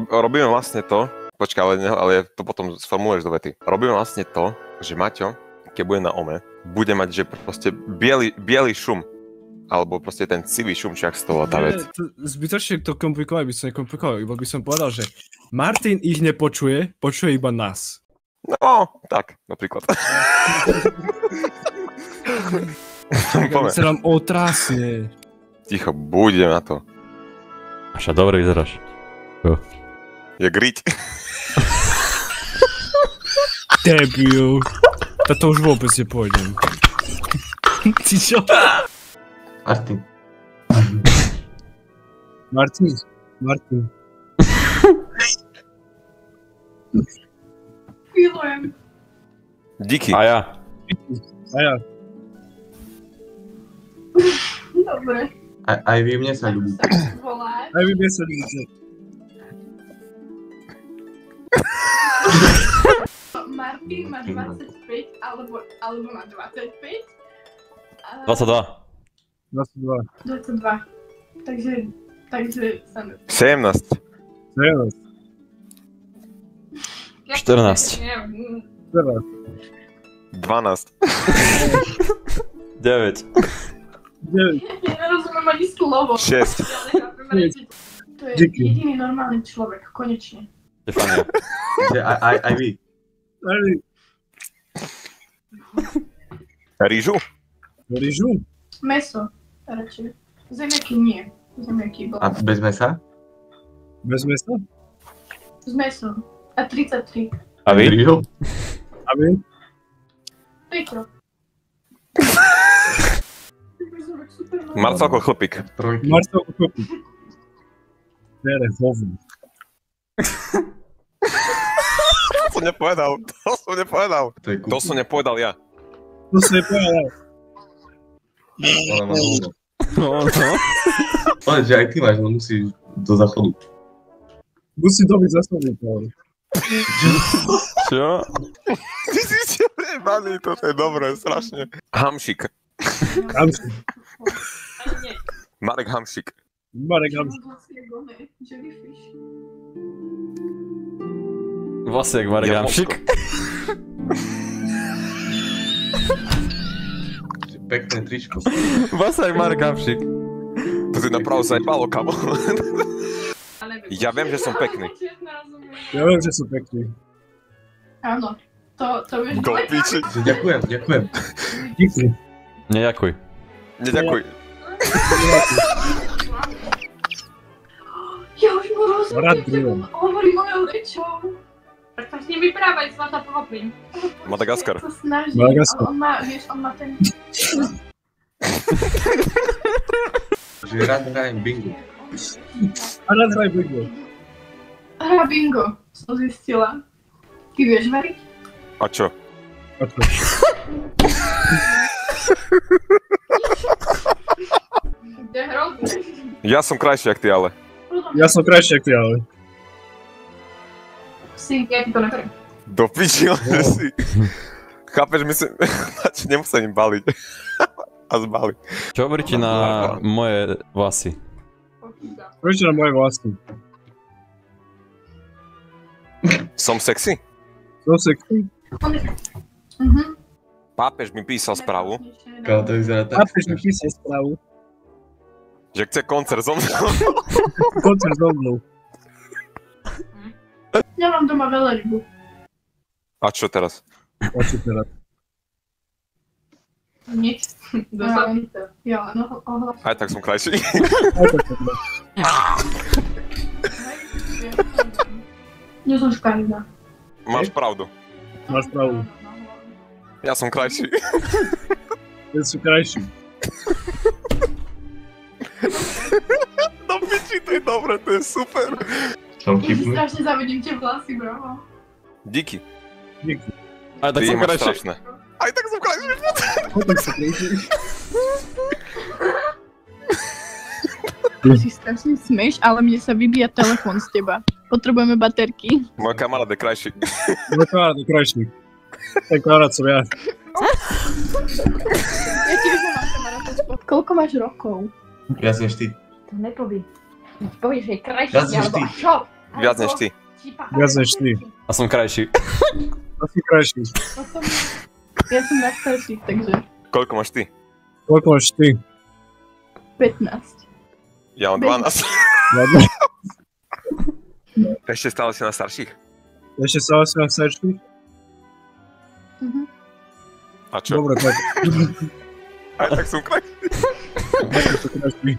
Robíme vlastne to, počkaj, ale to potom sformuluješ do vety. Robíme vlastne to, že Maťo, keď bude na ome, bude mať, že proste biely šum. Alebo proste ten sivý šum, či ak z toho tá vec. Zbytočne to komplikovať by som nekomplikoval, iba by som povedal, že Martin ich nepočuje, počuje iba nás. No, tak, napríklad. Poďme. Sa nám otrásne. Ticho, budem na to. Aša, dobre vyzeráš. Je griť. Debil. Toto už vôbec nepôjdem. Ty čo? Martin. Martin. Milujem. Díky. A ja. Dobre. Aj vy mne sa ľúbi. Aj vy mne sa ľúbi. Martin má 25, alebo má 25. 22. 22. Takže sa... 17. 14. 12. 9. Ja nerozumiem ani slovo. 6. To je jediný normálny človek, konečne. Stefania. Aj vy. Rýžu? Meso, radšej. Zemiaky nie. Zemiaky bolo. A bez mesa? Bez mesa? S mesom. A 33. A vy? A vy? Petro. Marcelko chlpík. Marcelko chlpík. Tere, hovno. To som nepovedal. To som nepovedal ja. No. Ale že aj ty máš, no musíš do záchodu. Musí dobiť za sobou, Pavel. Čo? Ty si nebaný, toto je dobré, strašne. Hamšik. Marek Hamšik. Vlasy jak Marek Hamšik. Pekné tričko. Vlasy jak Marek Hamšik. To si napravo zajebalo, kamo. Ja viem, že som pekný. Áno, to vieš. Do piči. Ďakujem. Díky. Neďakuj. Neďakuj. Ja už mu rozumiem, hovorí mojou rečou. Tak s ním vyprávať, sa to pochopím. Madagaskar. Ja sa snažím, on má ten... Že rád hrajem bingo. Hra bingo, som zistila. Ty vieš variť? A čo? Kde hrozné. Ja som krajší jak ty, ale. Si, ja ti to neverím. Do piči, že si. Chápeš, myslím, nemusím im baliť. A zbaliť. Čo hovoríte na moje vlasy? Som sexy? Pápež mi písal správu. Kámo, to vyzerá tak. Že chce koncert so mnou. Ja mám doma veľrybu. A čo teraz? Nič. Ja, no ohlas. Aj tak som krajší. Nie som škaredá. Máš pravdu. Ja som krajší. No piči, to je dobré, to je super. Som Ja ti vtipný. strašne zavedím tie vlasy, bravo. Díky. Aj tak Ty som máš krajší. strašné. Aj tak som krajší. Ty si strašne smeš, ale mne sa vybíja telefón z teba. Potrebujeme baterky. Môj kamarát je krajší. Ten kamarát som ja. Ja ti vyzvám kamaráta spolu. Koľko máš rokov? Ja som ty. To nepoví. Povieš, že je krajší, Ja som alebo ty. čo? Viac než ty. Viac než ty. A som krajší. Asi krajší. Ja som na starších, takže Koľko máš ty? Koľko máš ty? 15. Ja mám 12. Ladno. Ešte stále si na starších? Ešte stále si na starších? A čo? Dobre, tak. Aj tak som krajší. Tak to krajší.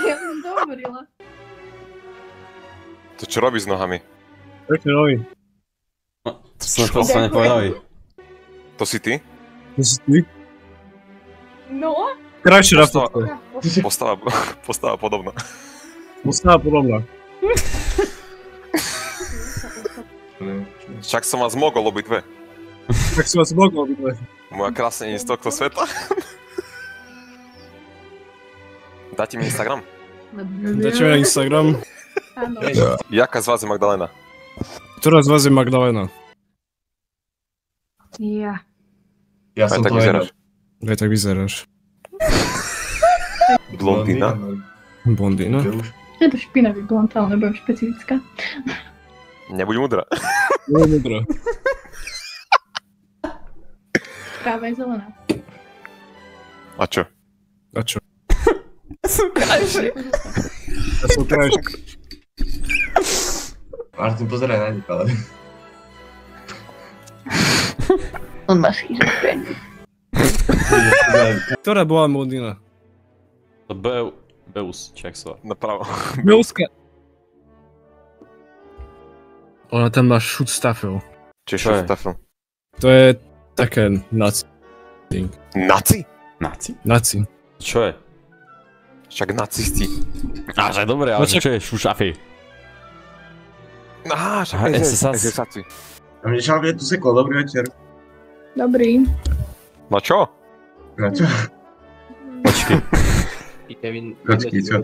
Ja som to hovorila. To čo robíš s nohami? Pekne nohy. To som to sa nepovedali. To si ty? To si ty? No? Krajšie na fotke. Postava podobná. Postava podobná. Však som vás mogol obidve. Tak si vás mogol obidve. Moja krásna nie z tohto sveta. Dáte mi Instagram? Dáte mi na Instagram. Áno. Jaká z vás je Magdalena? Ktorá z vás je Magdalena? Ja. Ja Aj som tak to vyzeráš. Aj tak vyzeráš. Blondína? Blondína? Je to špinavý blond, ale nebudem špecifická. Nebuď mudrá. No, dobrá. Práva je zelená. A čo? A čo? Som krajší. Ja som krajší. Martin, pozeraj na nich, ale... On má schizofréniu. Ktorá bola blondína? To Beus, či jak sa volá. Napravo. Beuska. Ona tam má Schutzstaffel. Čiže Čo je? Schutzstaffel. To je také naci. Naci? Naci? Naci. Čo je? Však nacisti. Á, že dobre, ale No čak- čo je šušafy? Aha, Aha, SSAC. SSAC. A mne šalvie tu sekol, dobrý večer. Dobrý. No čo? Na čo? Počkej. Počkej, čo?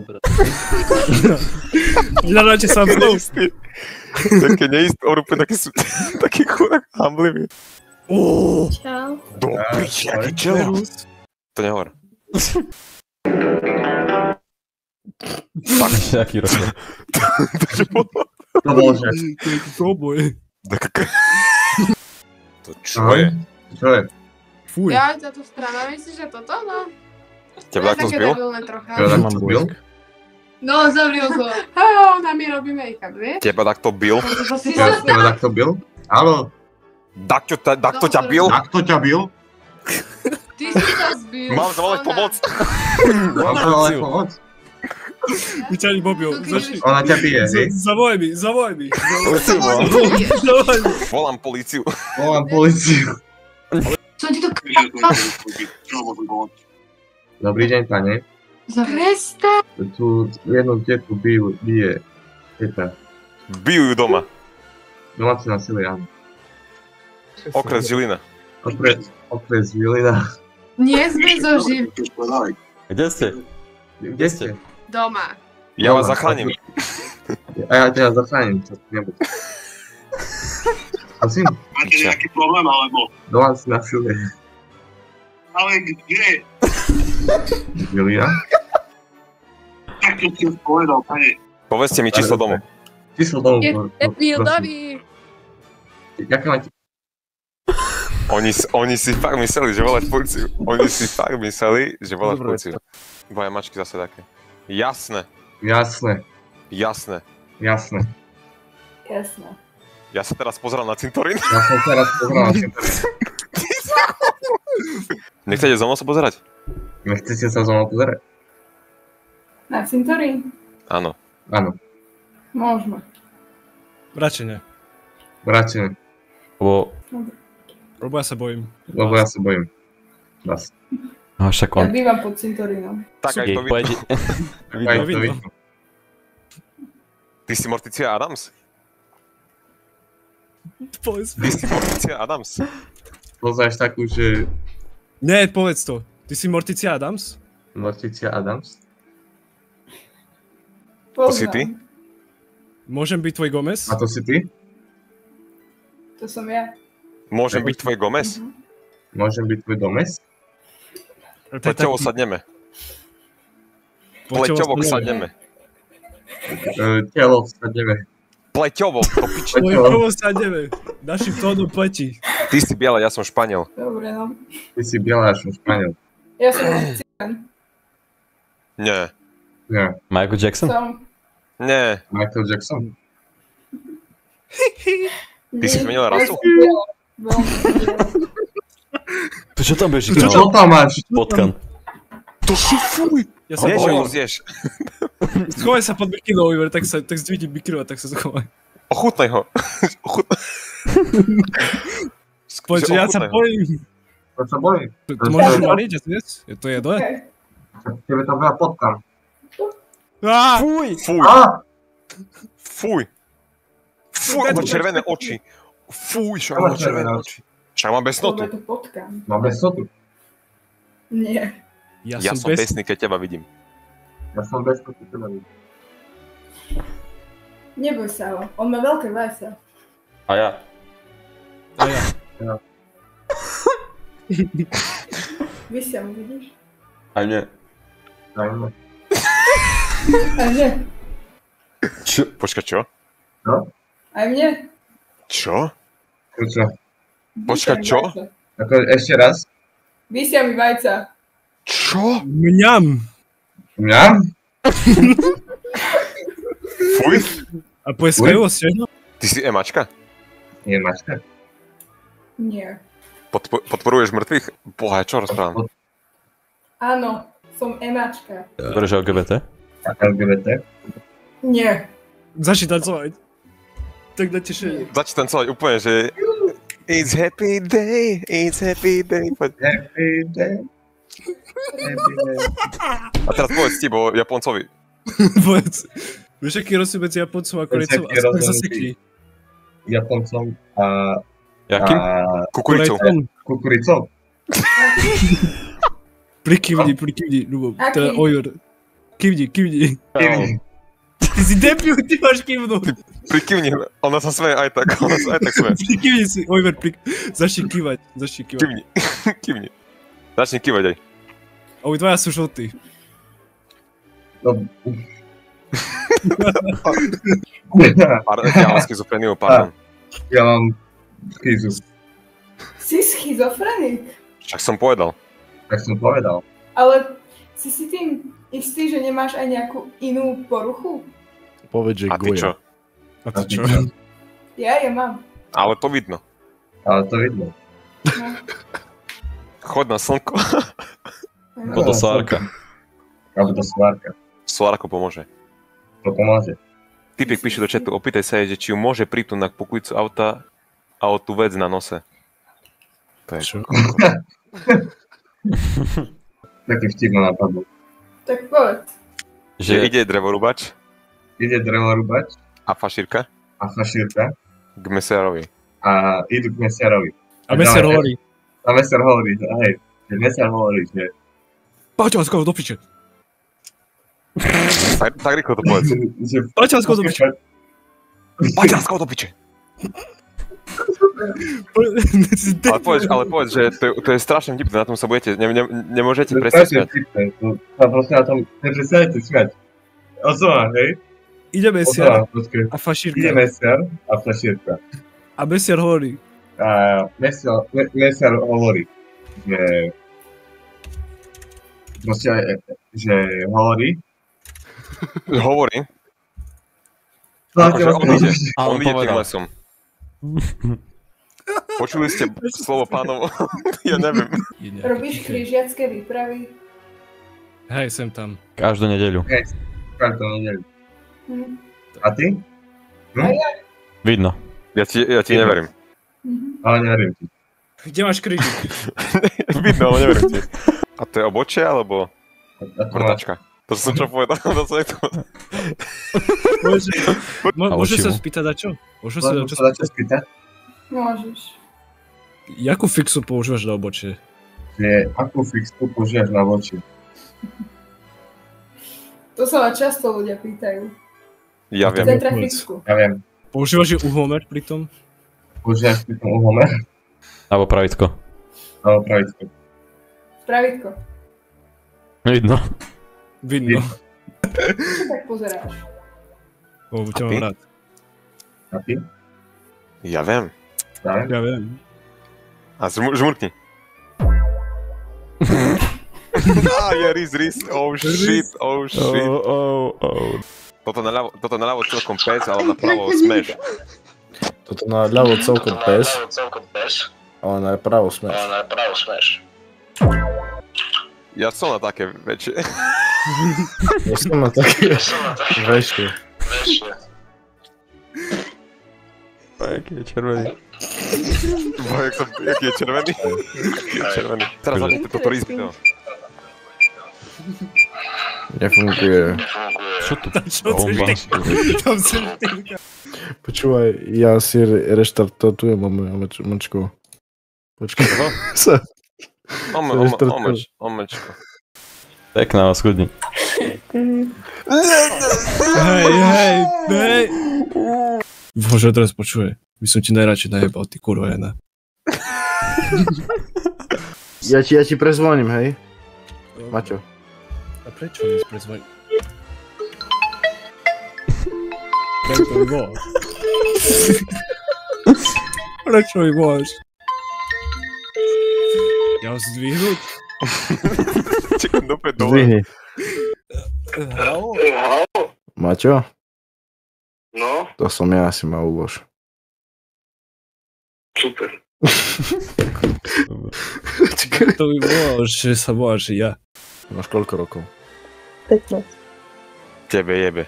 Hľadáte sa mnou. Také neistý, on úplne taký chudák hamblivý. Čau. Dobrý, aký čelo. To nehovor. Jaký rozdiel. To bol, že... Koboj. To čo je? Čo je? Fuj. Ja, táto strana, myslíš, že toto, no? Teba tak to zbil? debilné trocha. Čo tak to bil? No, zavril ho. Hej, na my robíme make-up, vieš? Teba tak to bil? To si Teba tak to bil? Áno, Dakto ťa bil? tak to ťa bil? Ty si to zbil. Mám zavolať Ona. pomoc? Mám to ale pomoc? Vyťahni mobil. To keď Začni. Ona ťa bije, hej? Zavolaj mi, zavolaj mi. Políciu volám. Zavolaj mi. Volám políciu. Volám políciu. Som ti to Dobrý deň, pane. Prestaň. Tu jednu tetu bije teta. Bijú ju doma. Domáce násilie, áno. Okres Žilina. Okres Vilina. Nie sme zo živ. Kde ste? Kde ste? Doma. Ja vás zachránim. A ja ťa zachránim, čo tu nebuď. Prosím, Máte nejaký problém, alebo... domáce násilie. Ale kde? Vilina? Tak to si už povedal, pane. Povedzte mi číslo domu. Číslo domu. Je prosím. Davi. Ďakujem máte. Oni si fakt mysleli, že volať políciu. Oni si fakt mysleli, že volať Dobre. políciu. Dvaja mačky zase také. Jasné, Jasné, jasné. jasné. Jasné. Ja sa teraz pozerám na cintorín. Ja som teraz pozrel na cintorín. Nechcete so mnou sa pozerať? Nechcete sa so mnou pozerať? Na cintorín? Áno. Áno, Môžeme. Radšej ne. vrátim, Lebo ja sa bojím. lebo ja sa bojím. Vás. No však on. bývam pod cintorínom. Tak aj Jej, to vidno. Aj to vidno. vidno. Ty si Morticia Adams? Povedz. Ty si Morticia Adams? Poznáš takú, že Nie, povedz to. Ty si Morticia Adams? Morticia Adams? To si ty? Môžem byť tvoj Gomez? A to si ty? To som ja. Môžem byť tvoj Gomez? Môžem byť tvoj domes? Pleťovo sadneme. Pleťovo sadneme. Telo sa nevie. Pleťovo, to piči. Pleťovo sa ideme. Našim tónom pleti. Ty si biela, ja som Španiel. Dobre, no. Ty si biela, ja som Španiel. Ja som Cigan. Nie. Nie. Michael Jackson? Som. Nie. Michael Jackson. Ty si zmenil rasu? To čo tam beží? Čo tam máš? Potkan. To si fuj. Ja sa Nie, že ho bojím. zješ. Schovaj sa pod mikinu, Oliver, tak zdvihni mikinu a tak sa schovaj. Ochutnaj ho. Ochutnaj. Poď, ja sa bojím. To sa bojím. To môžeš variť a zjesť? Je to jedle? Tebe tam veľa potkan. Fuj. Fuj. Á! Fuj. Fuj, má červené oči. Fuj, však má červené oči. Však má besnotu. Dobre, to potkám. Má besotu. Nie. Ja som besný, keď teba vidím. Ja som besotu teba vidím. Neboj sa ho. On má veľké vajce. A ja. A ja. Vysia mu, vidíš? Aj mne. Dajme. A mne. Čo? Počkaj, čo? No? Aj mne. Čo? Čo? Počkaj, čo? Ako ešte raz? Vysia mi vajca. Čo? Mňam. Mňa? Fuj. A pojeskajú si jedno? Ty si emačka? Nie, Mačka. Nie. Podporuješ mŕtvych? Boha, čo rozprávam? Áno, som enačka. Dobre, že LGBT? A LGBT? Nie. Začni tancovať. Tak na tešenie. Začni tancovať úplne, že... It's happy day, it's happy day. Happy day. Happy day. A teraz povedz ti, bo Japoncovi. Povedz. Vieš, aký rozdiel medzi Japoncom a Korejcom? A tak zasekni. Japoncom a Jakým? Kukuricou. kukuricou. Prikývni, Ľubo. Aký? Teda Oliver. Kývni. Kivni. Ty si debil, ty máš kývnuť. Prikývni, ona sa smeje aj tak, ona sa aj tak smeje. Prikývni si, Oliver, začni kývať. Kývni. Začni kývať aj. Obidvaja sú žltí. No. Ja mám schizofreniu, pardon. Ja mám schizu. Si schizofrenik. Však som povedal. Tak som povedal. Ale si tým istý, že nemáš aj nejakú inú poruchu? Povedz, že A ty čo? A ty čo? Ja mám. Ale to vidno. Ale to vidno. No. Chod na slnko. Toto svárka. Alebo to svárka. Solárko pomôže. To pomôže. Typek píše do chatu, opýtaj sa jej, že či ju môže pripnúť na pokojcu auta a o tú vec na nose. To je Čo? Taký vtip ma napadlo. Tak povedz. Že Že ide drevorúbač Ide drevorúbač a fašírka a fašírka k mesárovi. a idú k mesiarovi. A mesiar hovorí. A mesiar hovorí, že hej, že mesiar hovorí, že... Paťo, skoro do piče. Tak rýchlo to povedz. že Paťo, skoro do piče. Paťa, do piče. Ale povedz, že to je strašne vtipné, na tom sa budete, nemôžete presne smiať. To sa proste na tom neprestanete smiať. Ozva, hej? Ide mesiar Ozva, počkej. a fašírka. Ide mesiar a fašírka. A mesiar hovorí. A mesiar hovorí, že... Proste, že hovorí. Hovorí, Akože on ide tým povedal. lesom. Počuli ste slovo pánovo? Ja neviem. Robíš križiacké výpravy? Hej, sem tam. Každú nedeľu. Každú nedeľu. Hm. A ty? Vidno. Ja ti neverím. Ale neverím ti. Kde máš kríži? Vidno, ale neverím ti. A to je obočie, alebo A to máš. vrtačka? To som čo povedal, to som nechcel. Môžeš sa očivo. spýtať na čo? Môžeš sa Môžem čo sa na čo spýtať? Môžeš. Jakú fixu používaš na obočie? Že akú fixku používaš na voči? To sa ma často ľudia pýtajú. Ja viem. Centra fixku. Ja viem. Používaš ju uhlomer pritom? Používaš pri tom uhomer? Alebo pravítko. Alebo pravicku? Pravítko. Vidno. Vidno. Čo tak pozeráš? Lebo ťa A ty? mám rád. A ty? Ja viem. Tak? Ja viem. A žmurkni. Je rys. Oh shit. Toto naľavo celkom pes, ale napravo smeš. Toto na ľavo celkom pes, ale na pravo smeš. Ja som na také väčšie. Ja som na také väčšie. Jaký je červený. Jaký je červený? Teraz zapnite toto rýzby. Nefunguje. Čo tu? Čo chceš Bomba. Tam si týka. Počúvaj, ja si reštartujem mačku. Počkaj. Omečko. Pekná vás chudni. Hej. Bože, teraz počuje. By som ti najradšej najebal, ty kurva jedna. Ja ti prezvoním, hej? Maťo. A prečo mi sprezvať? Prečo mi voláš? Prečo mi voláš? Ja ho zdvihnúť? Čekám dopäť dole. Zdvihni. Halo? Maťo? No, To som ja, si ma ulož. super. To mi voláš, že sa voláš ja. Máš koľko rokov? 15. Tebe jebe.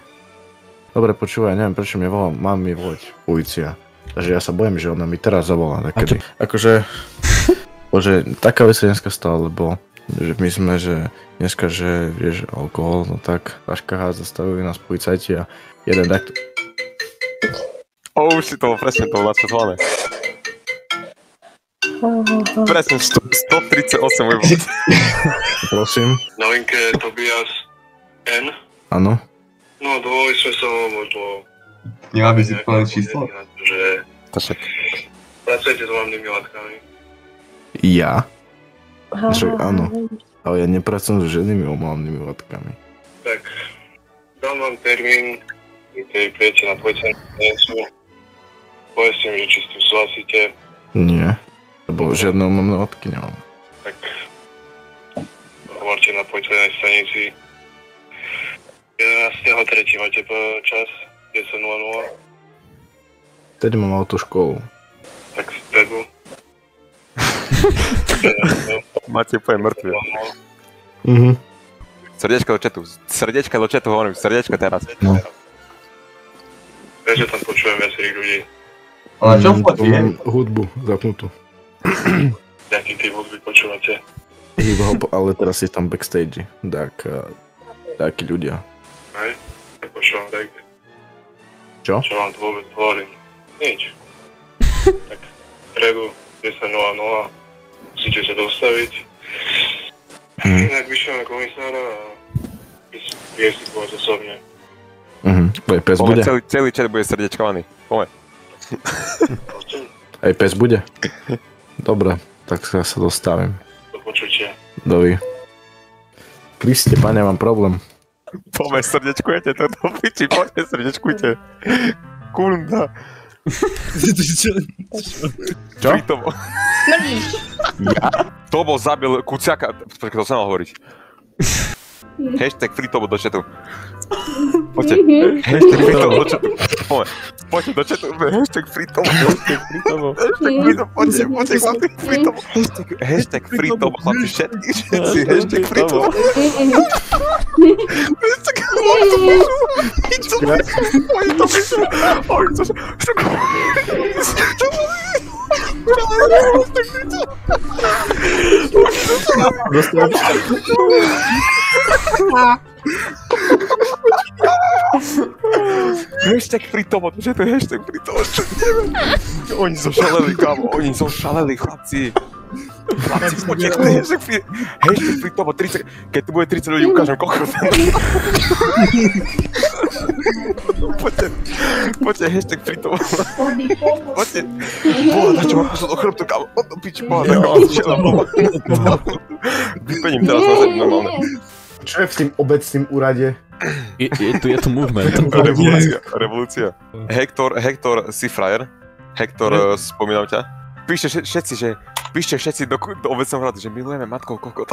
Dobre, počúvaj, neviem prečo mi volá, mám mi volať polícia. Takže ja sa bojím, že ona mi teraz zavolá takedy. Akože, bože, taká vec sa dneska stala, lebo že my sme, že dneska, že vieš, alkohol, no tak, Paška zastavili nás policajti a jeden takto. Už si to presne to načasované. Presne 138 môj vod. Prosím. Na linke Tobias N. Áno. No, dovolili sme sa možno... Nemá by si povedať číslo? Že To však. pracujete s hlavnými látkami. Ja? Však áno. Ale ja nepracujem s žiadnymi omávnymi látkami. Tak, dám vám termín, keď prijete na policajnú stanicu. Povedzte mi, že či s tým súhlasíte. Nie. Lebo žiadne omávne látky nemám. Tak hovorte na policajnej stanici. 11.3. máte čas 10.00. Tedy mám autoškolu. Tak v stredu. Máte úplne mŕtve. Srdiečka do chatu, hovorím, srdiečka teraz. No. Takže tam počujem viacerých ľudí. Ale čo fotí? Mám hudbu zapnutú. Nejaký typ hudby počúvate. Hip-hop, ale teraz je tam backstage. Takí ľudia. Hej? Tak počúvam tak. Čo? Čo vám to vôbec hovorím? Nič. Tak v stredu 10.00 musíte sa dostaviť. Inak vyšľame komisára a vyestikovať osobne. Aj pes bude? Celý chat bude srdiečkovaný. Poďme. Aj pes bude? Dobre, tak sa dostavím. Do počutia. Dovi. Kriste, pane, mám problém. Poďme, srdiečkujete to do piči, poďme, srdiečkujte. Kunda. Čo? Fritovo. Smrdíš. Tobo zabil Kuciaka. Počkaj, to som mal hovoriť. Hashtag Fritovo do chatu. Poďte. Hashtag Fritovo do chatu. Poďte do chatu. Hashtag Fritovo. Hashtag Fritovo. Poďte, chlapi. Fritovo. Hashtag Fritovo, chlapi. Všetci. Hashtag Fritovo. Hashtag Hashtag Fritovo, že to je hashtag Fritovo, čo neviem. Oni zošaleli, kámo, oni zošaleli, chlapci. Chlapci, poďte, to je hashtag Fritovo, 30, keď tu bude 30 ľudí, ukážem koľko. Poďte, hashtag Fritovo. Poďte. Boha, dačo ma kusol do chrbtu, kámo, od do piči, boha, tak kámo, vypením teraz na zem normálne. Čo je v tým obecným úrade? Je tu movement. Revolúcia. Hector si frajer. Hector, spomínam ťa. Píšte všetci do obecného radu, že milujeme matkov kokot.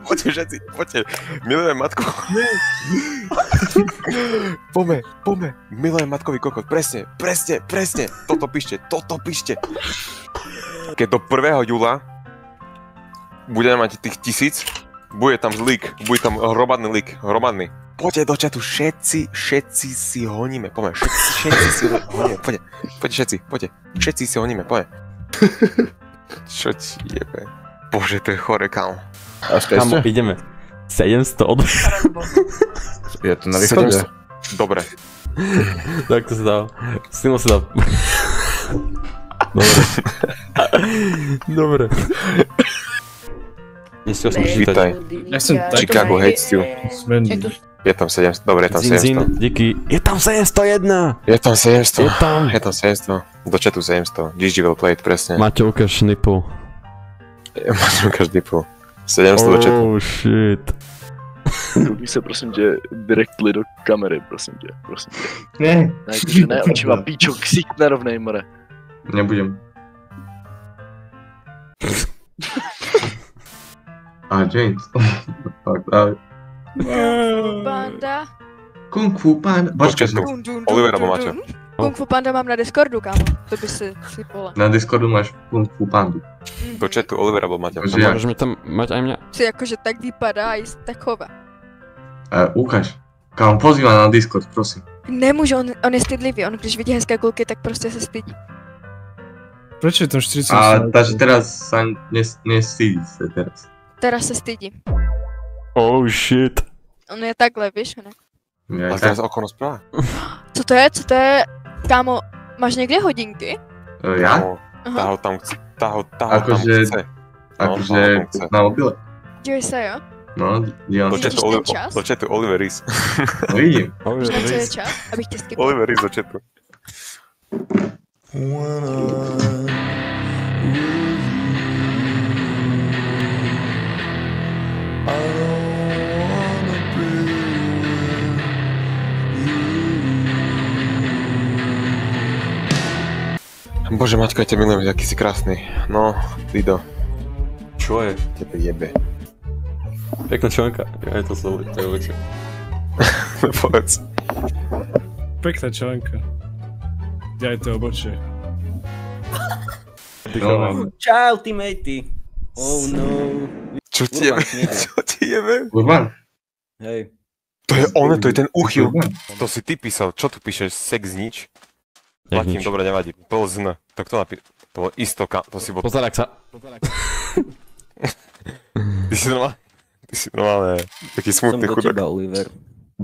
Poďte všetci, poďte. Milujeme matku. Poďme. Milujem matkový kokot. Presne. Toto píšte. Keď do 1. júla budeme mať tých 1000, bude tam hromadný lík. Poďte do chatu, všetci si honíme, poďme, všetci si honíme, poďte, všetci si honíme, poďme. Čo ti jebe? Bože, to je chore, kámo. Kámo, ideme. 700 od... Je to na východe? Dobre. Tak to sa dá. Simo sa dá. Dobre. Nestiel som čítať. Vítaj. Ja som tak... Chicago hate still. Je tam 700, dobre, je tam 700. Díky. Je tam 701! Je tam 700. Je tam. Je tam 700. Do chatu 700. GG will play it, presne. Maťovka šnipl. Maťovka šnipl. 700 do chatu. Oh shit. Koukni se prosím tě directly do kamery, prosím tě. Ne, Ne, očima píčo, ksík nerovnej, more. nebudem. A James. Tak, dávaj. Panda. Kung Fu Panda. Počkej, Olivera alebo Maťo? Kung Fu Panda mám na Discordu, kámo. To by si sypala. na Discordu máš Kung Fu Pandu. Do chatu Olivera alebo Maťo? Takže jak? Môžeš mi tam mať aj mňa? Si akože tak vypadá i tak chová. Ukáž. Kámo, pozýva na Discord, prosím. Nemůže, on je stydlivý, on když vidí hezké kulky, tak prostě se stydí. Proč je tam 40? Takže teraz sa nestýdi sa teraz. Teraz se stydí. Oh shit. On je takhle, víš, ne? Ale teraz okolo správa. Co to je? Kámo, máš někde hodinky? Ja? Tá ho tam chce. Akože- Akože na mobile. Dívej se, jo? No, dívam Do sa. Vidíš ten čas? chatu Oliver Rees. No vidím. Víš, na co je čas? Abych tě skipla. Oliver Rees do chatu. Bože Maťko, ja ťa milujem, aký si krásny. No, Lido, Čo je? tebe jebe. Pekná členka. Ja je to slovo, to je oveče. Povedz. Pekná členka. Ja je to obočie. No, Čau, teammatey. Oh no. Čo ti jebe? Čo ti jebe? Urban. Hej. To je on, to je ten uchyl. Urban. To si ty písal, čo tu píšeš? Sex nič? Jak Platím, nič. dobre, nevadí. Plzn. Tak to napíš. To bolo istoka, to si bol... Pozarak sa. Ty si normálne taký Som smutný do chudák. teba, Oliver.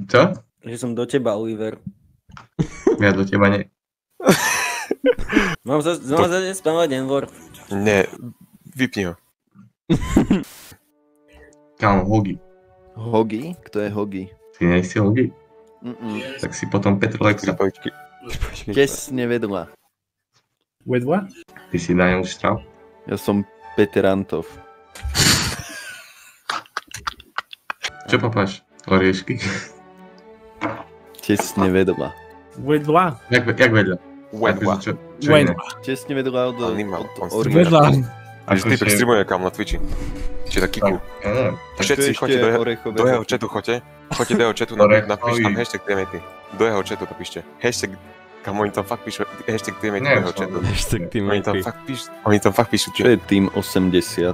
Čo? Že som do teba, Oliver. Ja do teba nie. Mám za spávať Envor. Nie, vypni ho. Kámo, Hogi. Hogi? Kto je Hogi? Ty nejsi Hogi? Mm-mm. Tak si potom Petrolexa. Tesne vedľa. Wedva? Ty si Daniel Štrau. Ja som Peter Antov. Čo papáš? Oriešky? Tesne vedľa. Wedva? Jak vedľa? Wedva. Akože čo iné? Tesne vedľa od Animal, on Oriela. Vedľa. Až ty tak streamuje kam na Twitchi. Či taký kú. Ja neviem. Všetci choďte do jeho chatu, choďte do jeho chatu, napíš tam hashtag teammatey. Do jeho chatu to píšte. Hashtag, kam oni tam fakt píšu, hashtag teammatey do jeho chatu. Hashtag teammatey. Oni tam fakt píšu. Čo je Team 80?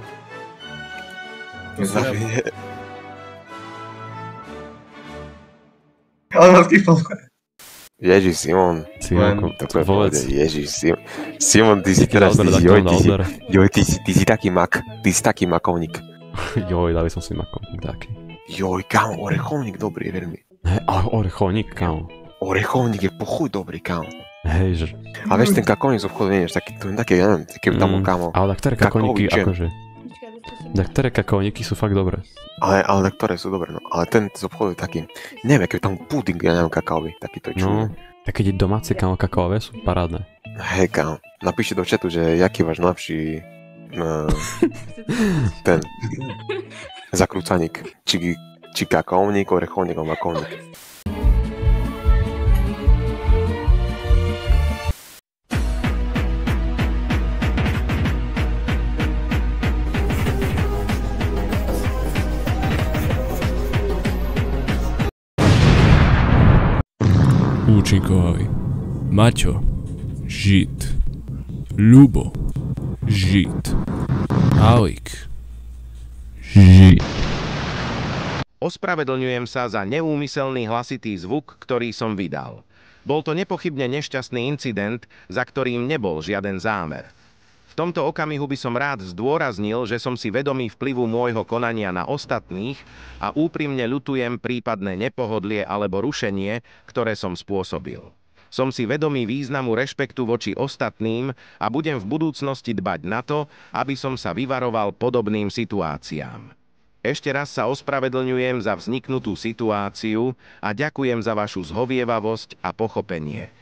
Ale ma skýpal. Ježiš, Simon. Simonko, To je vôbec. Ježiš, Simon, ty si teraz, joj, ty si taký mak, ty si taký makovník. Joj, dali som si makovník taký. Joj, kámo, orechovník dobrý je veľmi. Hej, ale orechovník, kámo. Orechovník je pochuj dobrý, kámo. Hej, že... A vieš, ten kakovník z obchodu nie je taký, to je také, ja neviem, také tam kámo. Ale ktoré kakovníky, Kakaový džem. akože... Ktoré kakovníky sú fakt dobré. Ale ktoré sú dobré, no. Ale ten z obchodu je taký, neviem, keď tam puding, ja neviem, kakaový, taký to je No, čudné. a keď je domáce kámo kakaové, sú parádne. Hej, kámo, napíšte do chatu, že jaký váš najlepší ten zakrúcaník, či Či kakaovník, orechovník, alebo makovník. Účinkovali Maťo, Žid, Ľubo, Žid, Alik, Žid. Ospravedlňujem sa za neúmyselný hlasitý zvuk, ktorý som vydal. Bol to nepochybne nešťastný incident, za ktorým nebol žiaden zámer. V tomto okamihu by som rád zdôraznil, že som si vedomý vplyvu môjho konania na ostatných a úprimne ľutujem prípadné nepohodlie alebo rušenie, ktoré som spôsobil. Som si vedomý významu rešpektu voči ostatným a budem v budúcnosti dbať na to, aby som sa vyvaroval podobným situáciám. Ešte raz sa ospravedlňujem za vzniknutú situáciu a ďakujem za vašu zhovievavosť a pochopenie.